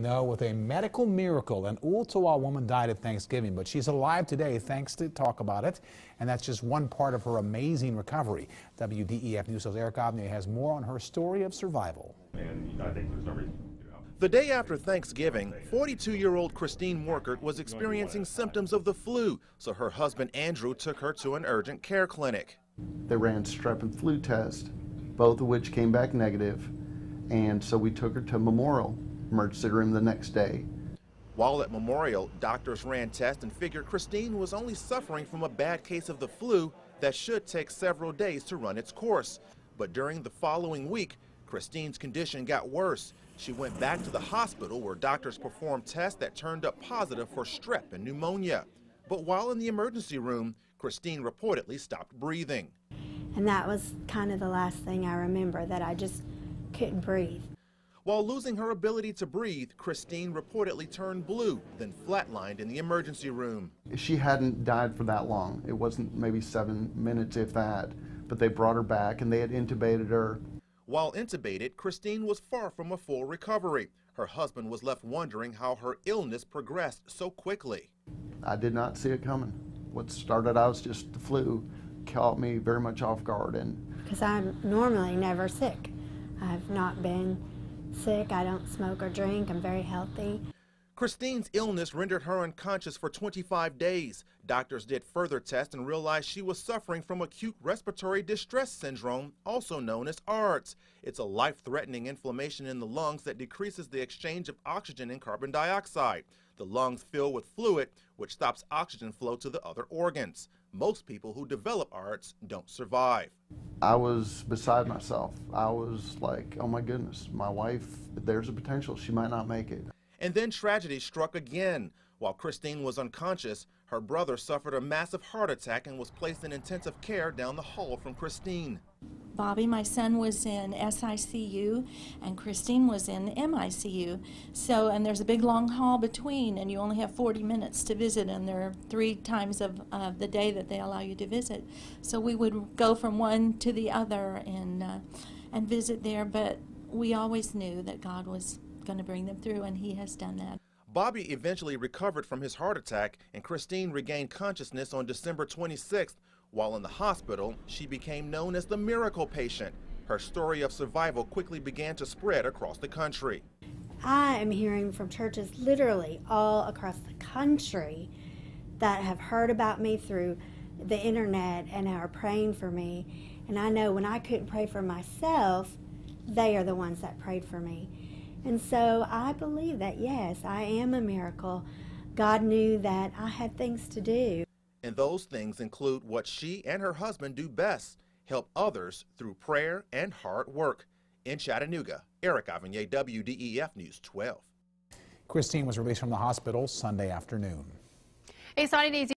Though with a medical miracle, an Ooltewah woman died at Thanksgiving, but she's alive today thanks to talk about it, and that's just one part of her amazing recovery. WDEF News' Erik Avanier has more on her story of survival. And I think there's no reason. The day after Thanksgiving, 42-year-old Christine Morkert was experiencing symptoms of the flu, so her husband Andrew took her to an urgent care clinic. They ran strep and flu tests, both of which came back negative, and so we took her to Memorial Emergency room the next day. While at Memorial, doctors ran tests and figured Christine was only suffering from a bad case of the flu that should take several days to run its course. But during the following week, Christine's condition got worse. She went back to the hospital where doctors performed tests that turned up positive for strep and pneumonia. But while in the emergency room, Christine reportedly stopped breathing. And that was kind of the last thing I remember, that I just couldn't breathe. While losing her ability to breathe, Christine reportedly turned blue, then flatlined in the emergency room. She hadn't died for that long. It wasn't maybe 7 minutes, if that, but they brought her back and they had intubated her. While intubated, Christine was far from a full recovery. Her husband was left wondering how her illness progressed so quickly. I did not see it coming. What started out as just the flu caught me very much off guard. Because I'm normally never sick. I've not been sick, I don't smoke or drink, I'm very healthy. Christine's illness rendered her unconscious for 25 days. Doctors did further tests and realized she was suffering from acute respiratory distress syndrome, also known as ARDS. It's a life-threatening inflammation in the lungs that decreases the exchange of oxygen and carbon dioxide. The lungs fill with fluid, which stops oxygen flow to the other organs. Most people who develop ARDS don't survive. I was beside myself. I was like, oh my goodness, my wife, there's a potential she might not make it. And then tragedy struck again. While Christine was unconscious, her brother suffered a massive heart attack and was placed in intensive care down the hall from Christine. Bobby, my son, was in SICU and Christine was in MICU. And there's a big long hall between, and you only have 40 minutes to visit, and there are 3 times of the day that they allow you to visit. So we would go from one to the other and visit there, but we always knew that God was going to bring them through, and He has done that. Bobby eventually recovered from his heart attack, and Christine regained consciousness on December 26th. While in the hospital, she became known as the miracle patient. Her story of survival quickly began to spread across the country. I am hearing from churches literally all across the country that have heard about me through the internet and are praying for me. And I know when I couldn't pray for myself, they are the ones that prayed for me. And so I believe that, yes, I am a miracle. God knew that I had things to do. And those things include what she and her husband do best, help others through prayer and hard work. In Chattanooga, Erik Avanier, WDEF News 12. Christine was released from the hospital Sunday afternoon. A sunny day.